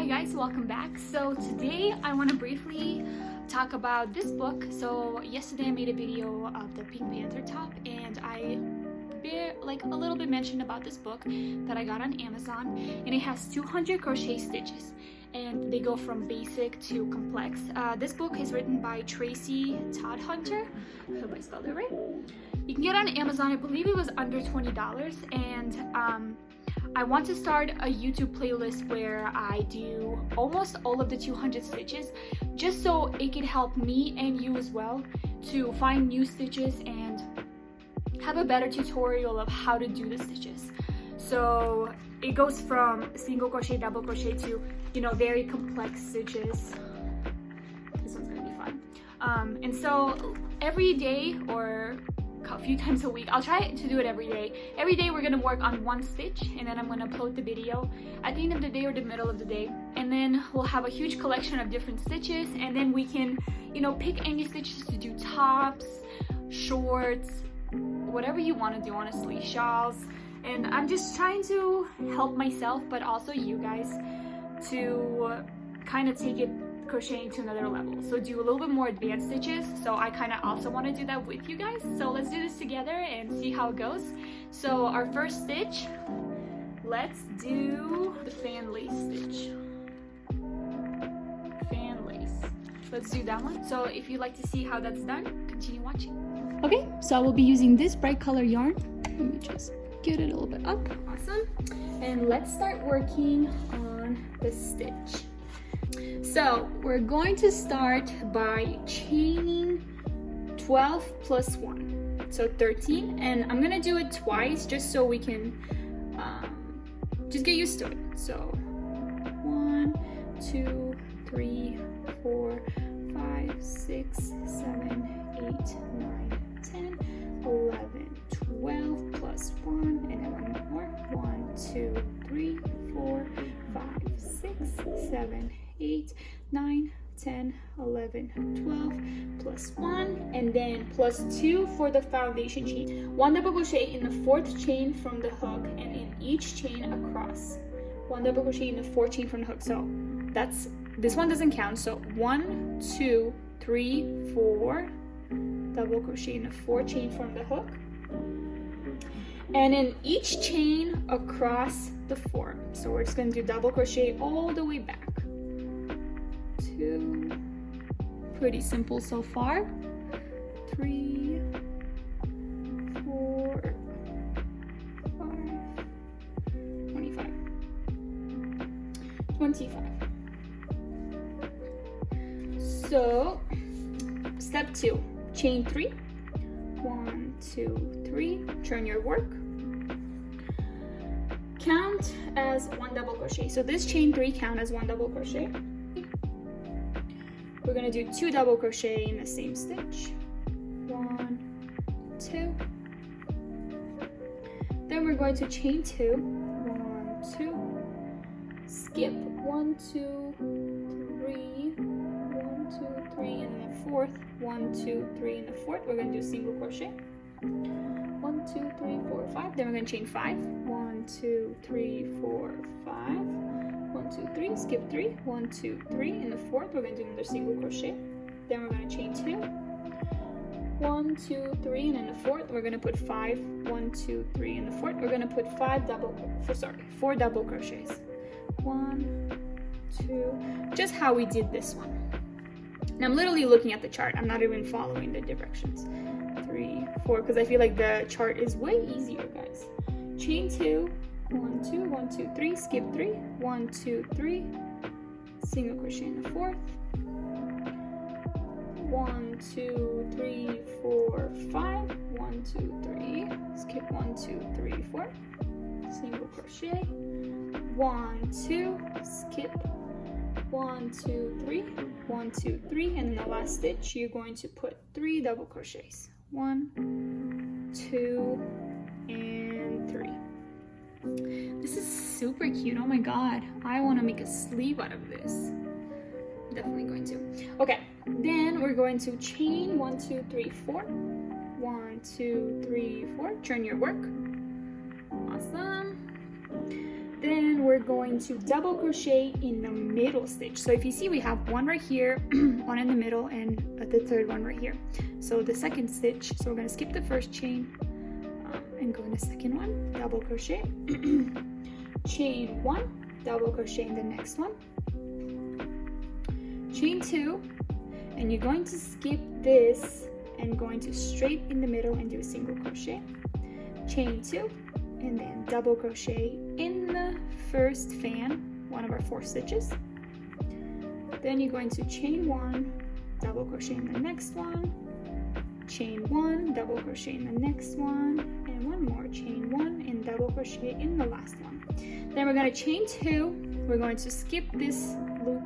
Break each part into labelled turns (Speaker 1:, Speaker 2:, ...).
Speaker 1: guys, welcome back. So today I want to briefly talk about this book. So yesterday I made a video of the Pink Panther top, and I a little bit mentioned about this book that I got on Amazon, and it has 200 crochet stitches and they go from basic to complex. This book is written by Tracy Todd Hunter. I hope I spelled it right. You can get it on Amazon. I believe it was under $20, and I want to start a YouTube playlist where I do almost all of the 200 stitches, just so it can help me and you as well to find new stitches and have a better tutorial of how to do the stitches. So it goes from single crochet, double crochet to, you know, very complex stitches. This one's gonna be fun. And so every day, or a few times a week, I'll try to do it every day. Every day we're gonna work on one stitch, and then I'm gonna upload the video at the end of the day or the middle of the day, and then we'll have a huge collection of different stitches, and then we can, you know, pick any stitches to do tops, shorts, whatever you want to do, honestly, shawls. And I'm just trying to help myself, but also you guys, to kind of take it crocheting to another level, so do a little bit more advanced stitches. So I kind of also want to do that with you guys, so let's do this together and see how it goes. So our first stitch, let's do the fan lace stitch. Fan lace, let's do that one. So if you'd like to see how that's done, continue watching. Okay, so I will be using this bright color yarn. Let me just get it a little bit up. Awesome. And let's start working on the stitch. So we're going to start by chaining 12 plus 1, so 13, and I'm gonna do it twice just so we can just get used to it. So 1, 2, 3, 4, 5, 6, 7, 8, 9, 10, 11, 12 plus 1, and then one more. 1, 2, 3, 4, 5, 6, 7, 8, 9, 10, 11, 12 plus 1, and then plus 2 for the foundation chain. 1 double crochet in the 4th chain from the hook, and in each chain across. 1 double crochet in the 4th chain from the hook. So that's, this one doesn't count. So 1, 2, 3, 4 double crochet in the 4th chain from the hook, and in each chain across the form. So we're just going to do double crochet all the way back. 2, pretty simple so far. 3, 4, 5, 25, 25. So step 2, chain 3, 1, 2, 3, turn your work, count as 1 double crochet. So this chain 3 count as 1 double crochet. We're going to do 2 double crochet in the same stitch. 1, 2. Then we're going to chain 2. 1, 2. Skip 1, 2, 3. 1, 2, 3 in the 4th. 1, 2, 3 in the 4th. We're going to do single crochet. 1, 2, 3, 4, 5. Then we're going to chain 5. 1, 2, 3, 4, 5. 1, 2, 3, skip 3, 1, 2, 3 in the 4th. We're going to do another single crochet. Then we're going to chain 2, 1, 2, 3, and in the 4th we're going to put 5, 1, 2, 3 in the 4th. We're going to put 4 double crochets. 1, 2, just how we did this one. And I'm literally looking at the chart. I'm not even following the directions. 3, 4, because I feel like the chart is way easier, guys. Chain 2. 1, 2, 1, 2, 3, skip 3, 1, 2, 3, single crochet in the 4th, 1, 2, 3, 4, 5, 1, 2, 3, skip 1, 2, 3, 4, single crochet, 1, 2, skip 1, 2, 3, 1, 2, 3, and in the last stitch you're going to put 3 double crochets. 1, 2, and 3. This is super cute. Oh my god, I want to make a sleeve out of this. Definitely going to. Okay, then we're going to chain 1, 2, 3, 4. 1, 2, 3, 4. Turn your work. Awesome. Then we're going to double crochet in the middle stitch. So if you see, we have one right here, one in the middle, and the third one right here. So the second stitch, so we're going to skip the first chain and go in the second one, double crochet, chain 1, double crochet in the next one, chain 2, and you're going to skip this and going to straight in the middle and do a single crochet, chain 2, and then double crochet in the first fan, one of our 4 stitches. Then you're going to chain 1, double crochet in the next one, chain 1, double crochet in the next one, and one more, chain 1 and double crochet in the last one. Then we're going to chain 2, we're going to skip this loop,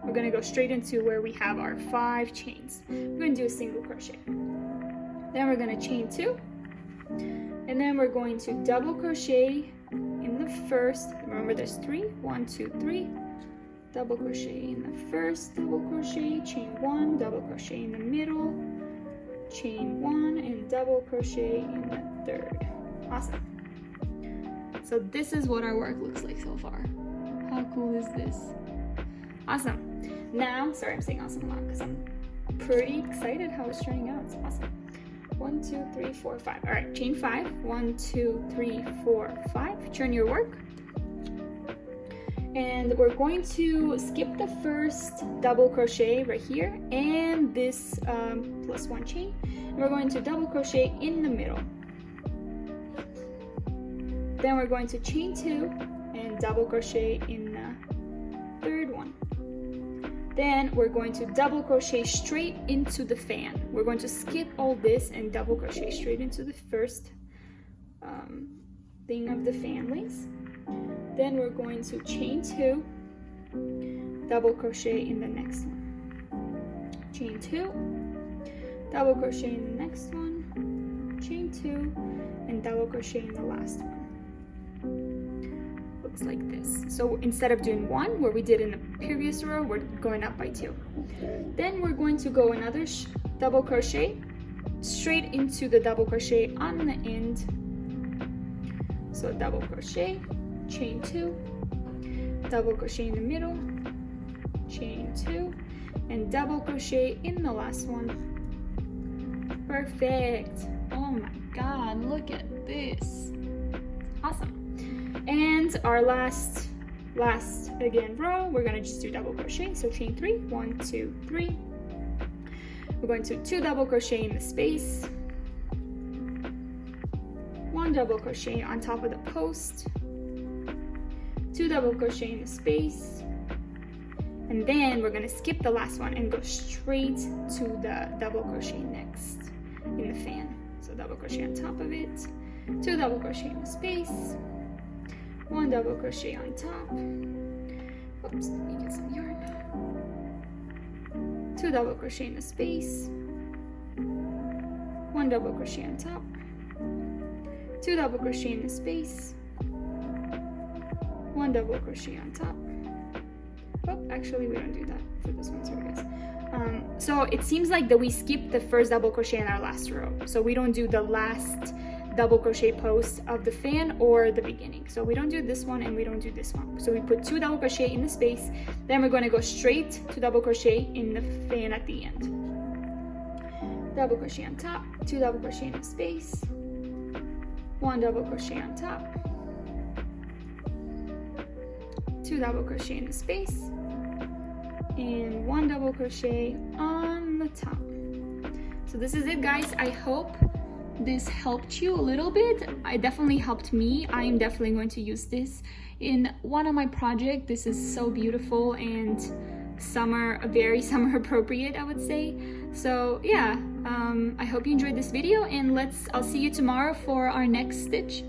Speaker 1: we're going to go straight into where we have our 5 chains. We're going to do a single crochet. Then we're going to chain 2, and then we're going to double crochet in the first, remember there's 3, 1, 2, 3, double crochet in the first, double crochet, chain 1, double crochet in the middle, chain 1 and double crochet in the third. Awesome. So this is what our work looks like so far. How cool is this? Awesome. Now, sorry, I'm saying awesome a lot because I'm pretty excited how it's turning out. It's awesome. 1, 2, 3, 4, 5. All right, chain 5. 1, 2, 3, 4, 5. Turn your work. And we're going to skip the first double crochet right here and this plus 1 chain. And we're going to double crochet in the middle. Then we're going to chain 2 and double crochet in the third one. Then we're going to double crochet straight into the fan. We're going to skip all this and double crochet straight into the first thing of the fan lace. Then we're going to chain 2, double crochet in the next one, chain 2, double crochet in the next one, chain 2, and double crochet in the last one. Looks like this. So instead of doing 1 where we did in the previous row, we're going up by 2. Then we're going to go another double crochet straight into the double crochet on the end. So double crochet, chain 2, double crochet in the middle, chain 2, and double crochet in the last one. Perfect. Oh my god, look at this. Awesome. And our last again row, we're gonna just do double crochet. So chain 3, 1, 2, 3. We're going to 2 double crochet in the space, 1 double crochet on top of the post, 2 double crochet in the space, and then we're gonna skip the last one and go straight to the double crochet next in the fan. So double crochet on top of it, 2 double crochet in the space, 1 double crochet on top. Oops, let me get some yarn. 2 double crochet in the space, 1 double crochet on top, 2 double crochet in the space, 1 double crochet on top. Oh, actually we don't do that for this one, sorry guys. So it seems like that we skip the first double crochet in our last row. So we don't do the last double crochet post of the fan or the beginning. So we don't do this one and we don't do this one. So we put 2 double crochet in the space, then we're going to go straight to double crochet in the fan at the end. Double crochet on top, 2 double crochet in the space, 1 double crochet on top, 2 double crochet in the space, and 1 double crochet on the top. So this is it, guys. I hope this helped you a little bit. It definitely helped me. I'm definitely going to use this in one of my projects. This is so beautiful and very summer appropriate, I would say. So yeah, I hope you enjoyed this video, and I'll see you tomorrow for our next stitch.